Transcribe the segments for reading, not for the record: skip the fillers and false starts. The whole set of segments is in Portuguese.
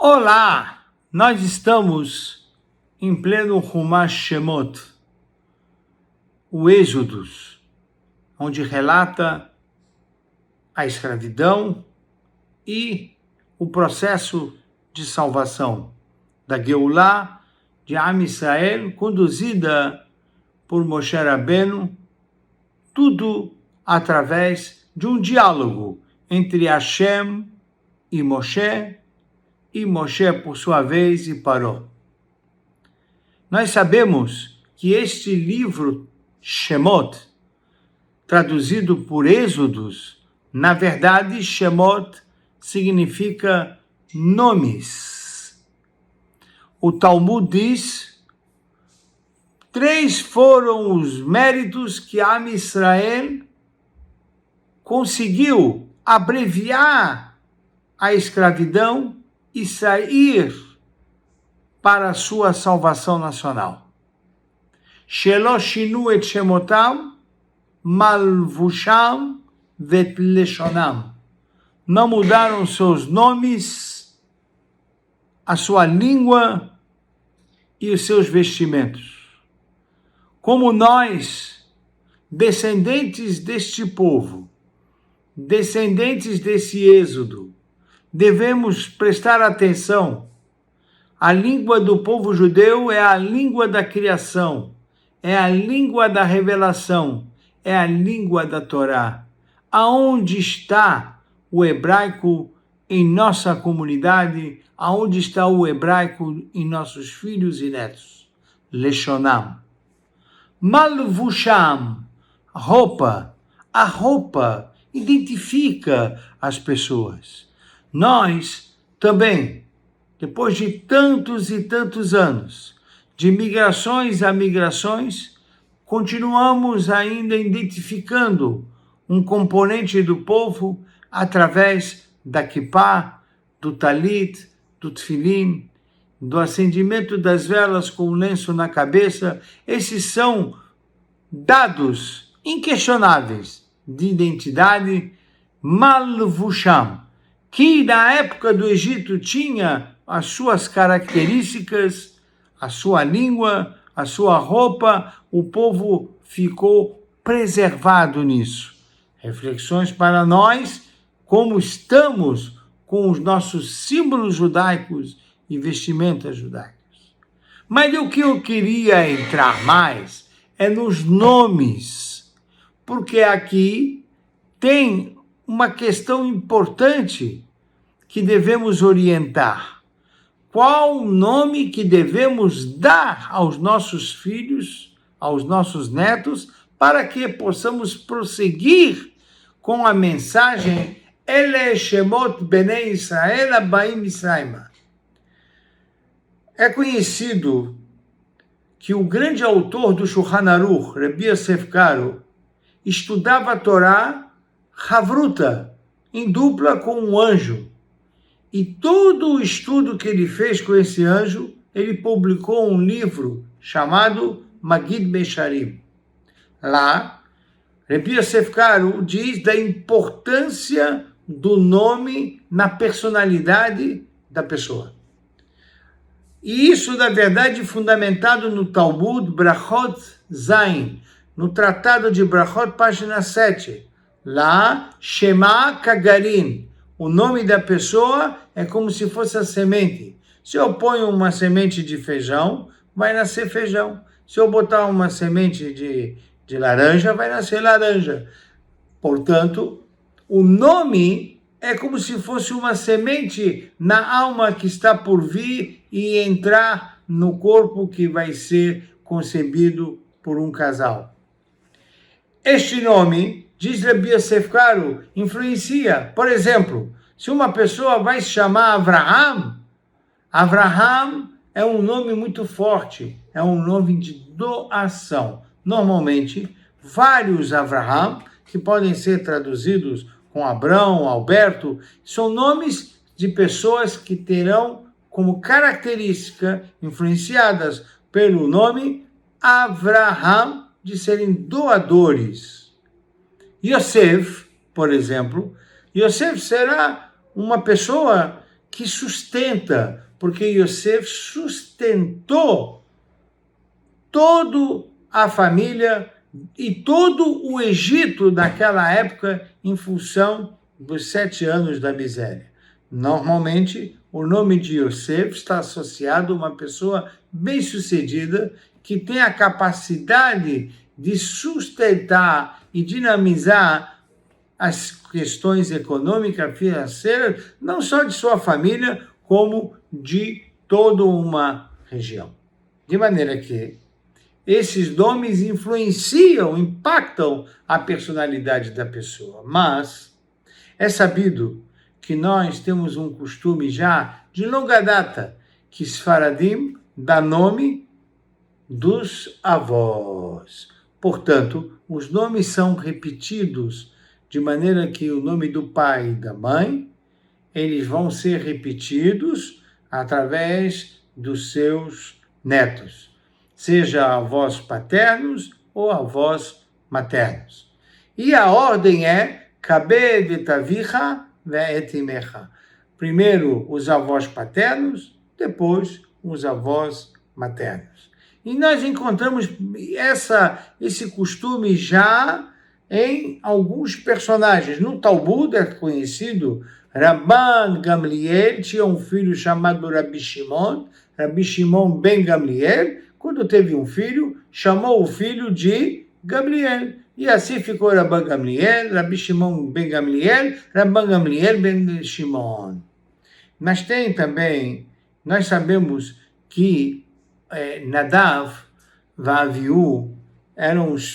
Olá! Nós estamos em pleno Humash Shemot, o Êxodos, onde relata a escravidão e o processo de salvação da Geulah de Am Israel, conduzida por Moshe Rabbeinu, tudo através de um diálogo entre Hashem e Moshe por sua vez, e Paró. Nós sabemos que este livro, Shemot, traduzido por Êxodos, na verdade, Shemot significa nomes. O Talmud diz, 3 foram os méritos que Am Israel conseguiu abreviar a escravidão e sair para a sua salvação nacional. Shelo shinu et shemotam, malvusham vet leshonam. Não mudaram seus nomes, a sua língua e os seus vestimentos. Como nós, descendentes deste povo, descendentes desse êxodo, devemos prestar atenção. A língua do povo judeu é a língua da criação, é a língua da revelação, é a língua da Torá. Aonde está o hebraico em nossa comunidade? Aonde está o hebraico em nossos filhos e netos? Leshonam. Malvusham, roupa. A roupa identifica as pessoas. Nós também, depois de tantos e tantos anos, de migrações a migrações, continuamos ainda identificando um componente do povo através da kippá, do talit, do tefilim, do acendimento das velas com o lenço na cabeça. Esses são dados inquestionáveis de identidade. Malvusham, que na época do Egito tinha as suas características, a sua língua, a sua roupa, o povo ficou preservado nisso. Reflexões para nós, como estamos com os nossos símbolos judaicos e vestimentas judaicas. Mas o que eu queria entrar mais é nos nomes, porque aqui tem uma questão importante que devemos orientar. Qual o nome que devemos dar aos nossos filhos, aos nossos netos, para que possamos prosseguir com a mensagem Ele Shemot Bnei Israel Abaim Misraima. É conhecido que o grande autor do Shulchan Aruch, Rabbi Yosef Karo, estudava a Torá Havruta, em dupla com um anjo. E todo o estudo que ele fez com esse anjo, ele publicou um livro chamado Magid Mesharim. Lá, Rabbi Yosef Karo diz da importância do nome na personalidade da pessoa. E isso, na verdade, fundamentado no Talmud Brachot Zain, no Tratado de Brachot, página 7. Lá, Shema Kagarin, o nome da pessoa é como se fosse a semente. Se eu ponho uma semente de feijão, vai nascer feijão. Se eu botar uma semente de laranja, vai nascer laranja. Portanto, o nome é como se fosse uma semente na alma que está por vir e entrar no corpo que vai ser concebido por um casal. Este nome, diz Rabbi Yosef Karo, influencia. Por exemplo, se uma pessoa vai se chamar Avraham, Avraham é um nome muito forte, é um nome de doação. Normalmente, vários Avraham, que podem ser traduzidos com Abrão, Alberto, são nomes de pessoas que terão como característica, influenciadas pelo nome Avraham, de serem doadores. Yosef, por exemplo, Yosef será uma pessoa que sustenta, porque Yosef sustentou toda a família e todo o Egito naquela época em função dos 7 anos da miséria. Normalmente, o nome de Yosef está associado a uma pessoa bem-sucedida que tem a capacidade de sustentar e dinamizar as questões econômicas, financeiras, não só de sua família, como de toda uma região. De maneira que esses nomes influenciam, impactam a personalidade da pessoa. Mas é sabido que nós temos um costume já de longa data, que Sfaradim dá nome dos avós. Portanto, os nomes são repetidos de maneira que o nome do pai e da mãe, eles vão ser repetidos através dos seus netos, seja avós paternos ou avós maternos. E a ordem é Kabed et avicha ve'et imecha. Primeiro os avós paternos, depois os avós maternos. E nós encontramos esse costume já em alguns personagens. No Talmud é conhecido, Rabban Gamliel tinha um filho chamado Rabi Shimon ben Gamliel. Quando teve um filho, chamou o filho de Gamliel. E assim ficou Rabban Gamliel, Rabi Shimon ben Gamliel, Rabban Gamliel ben Shimon. Mas tem também, nós sabemos que Nadav e Avihu eram os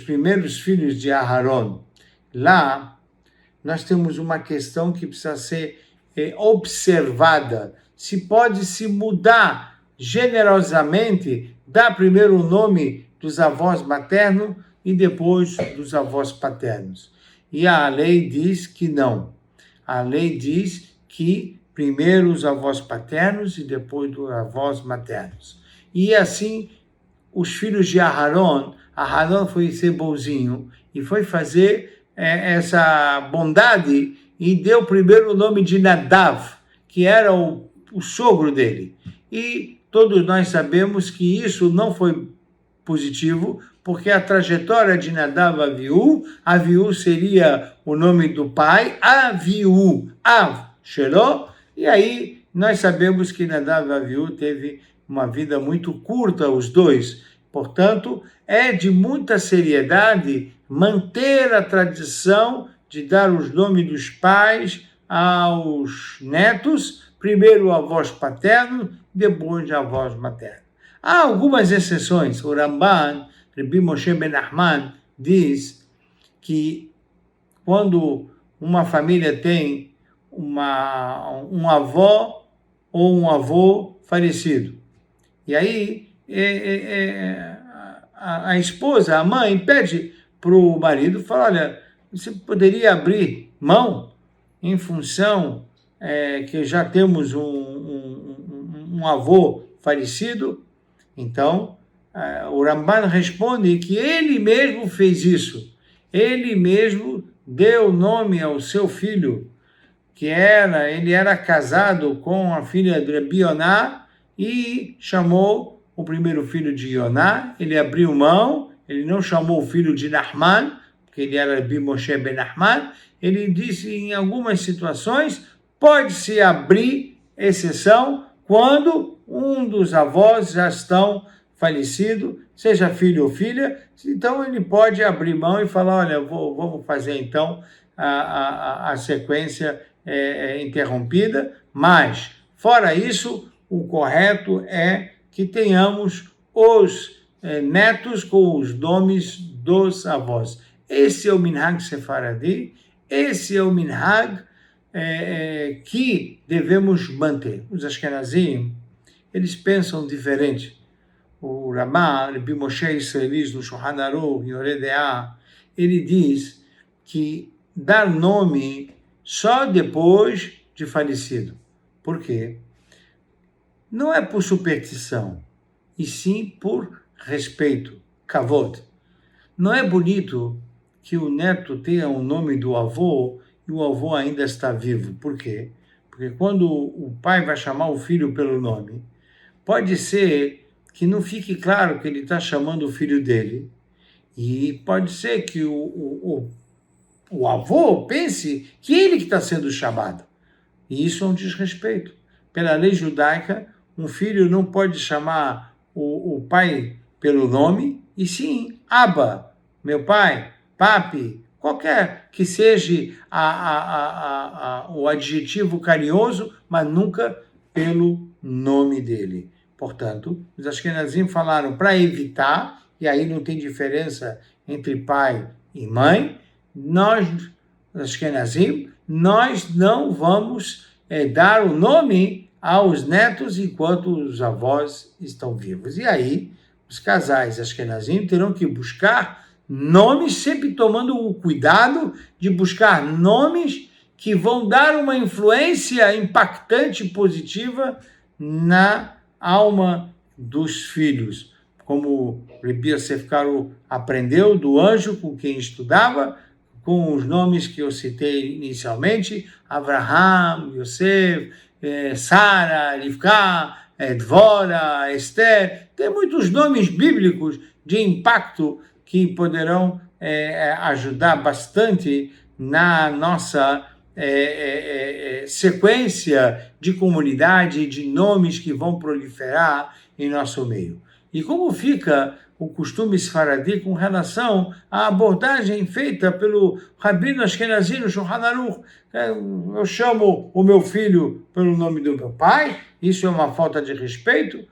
primeiros filhos de Aharon. Lá, nós temos uma questão que precisa ser observada. Se pode se mudar generosamente, dar primeiro o nome dos avós maternos e depois dos avós paternos. E a lei diz que não. A lei diz que primeiro os avós paternos e depois os avós maternos. E assim, os filhos de Aharon foi ser bonzinho e foi fazer essa bondade e deu primeiro o nome de Nadav, que era o sogro dele. E todos nós sabemos que isso não foi positivo, porque a trajetória de Nadav Avihu seria o nome do pai, Avihu, Av, Shelo, e aí nós sabemos que Nadav e Avihu teve uma vida muito curta, os dois. Portanto, é de muita seriedade manter a tradição de dar os nomes dos pais aos netos, primeiro avós paternos, depois avós maternos. Há algumas exceções. O Ramban, Rabbi Moshe ben Nachman, diz que quando uma família tem um avó ou um avô falecido, e aí a esposa, a mãe, pede para o marido, fala, olha, você poderia abrir mão em função que já temos um avô falecido? Então, o Ramban responde que ele mesmo fez isso. Ele mesmo deu nome ao seu filho, ele era casado com a filha de Rabi Yoná e chamou o primeiro filho de Yoná. Ele abriu mão, ele não chamou o filho de Nachman, porque ele era Rabbi Moshe ben Nachman. Ele disse, em algumas situações, pode-se abrir exceção quando um dos avós já estão falecido, seja filho ou filha, então ele pode abrir mão e falar, olha, vamos fazer então a sequência interrompida, mas, fora isso, o correto é que tenhamos os netos com os nomes dos avós. Esse é o minhag sefaradi, esse é o minhag que devemos manter. Os Ashkenazim, eles pensam diferente. O Ramá, Rabbi Moshe Israelis, no Shulchan Aruch, em Oredeá, ele diz que dar nome só depois de falecido. Por quê? Não é por superstição, e sim por respeito, kavod. Não é bonito que o neto tenha o nome do avô e o avô ainda está vivo. Por quê? Porque quando o pai vai chamar o filho pelo nome, pode ser que não fique claro que ele está chamando o filho dele, e pode ser que o avô pense que ele que está sendo chamado. E isso é um desrespeito. Pela lei judaica, um filho não pode chamar o pai pelo nome, e sim, Abba, meu pai, papi, qualquer que seja o adjetivo carinhoso, mas nunca pelo nome dele. Portanto, os Ashkenazim falaram para evitar, e aí não tem diferença entre pai e mãe, nós, Ashkenazim, nós não vamos dar o nome aos netos enquanto os avós estão vivos. E aí, os casais Ashkenazim terão que buscar nomes, sempre tomando o cuidado de buscar nomes que vão dar uma influência impactante e positiva na alma dos filhos. Como Rabbi Yosef Karo aprendeu do anjo com quem estudava, com os nomes que eu citei inicialmente, Abraham, Yosef, Sara, Rivka, Dvora, Esther. Tem muitos nomes bíblicos de impacto que poderão ajudar bastante na nossa sequência de comunidade, de nomes que vão proliferar em nosso meio. E como fica o costume Sfaradi com relação à abordagem feita pelo Rabino Ashkenazi no Shulchan Aruch? Eu chamo o meu filho pelo nome do meu pai, isso é uma falta de respeito?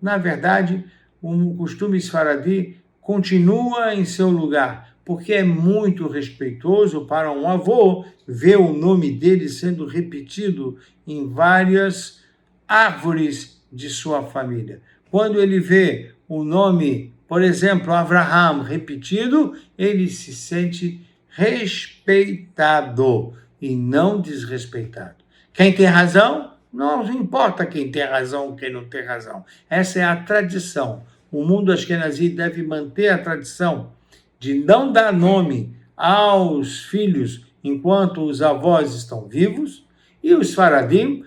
Na verdade, o costume Sfaradi continua em seu lugar, porque é muito respeitoso para um avô ver o nome dele sendo repetido em várias árvores de sua família. Quando ele vê o nome, por exemplo, Abraham repetido, ele se sente respeitado e não desrespeitado. Quem tem razão? Não importa quem tem razão ou quem não tem razão. Essa é a tradição. O mundo Ashkenazi deve manter a tradição de não dar nome aos filhos enquanto os avós estão vivos, e os Faradim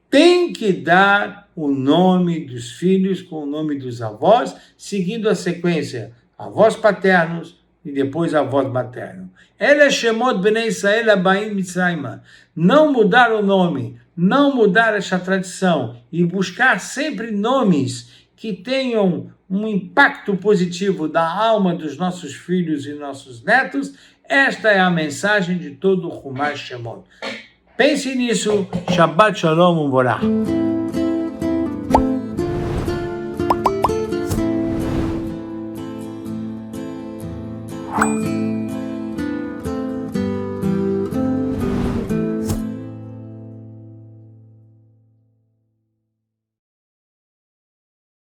têm que dar o nome dos filhos com o nome dos avós, seguindo a sequência, avós paternos e depois avós maternos. Ele Shemot Bnei Israel Abaim Mitzrayma. Não mudar o nome, não mudar essa tradição e buscar sempre nomes que tenham um impacto positivo da alma dos nossos filhos e nossos netos. Esta é a mensagem de todo o Chumash Shemot. Pense nisso. Shabbat Shalom U'Borach.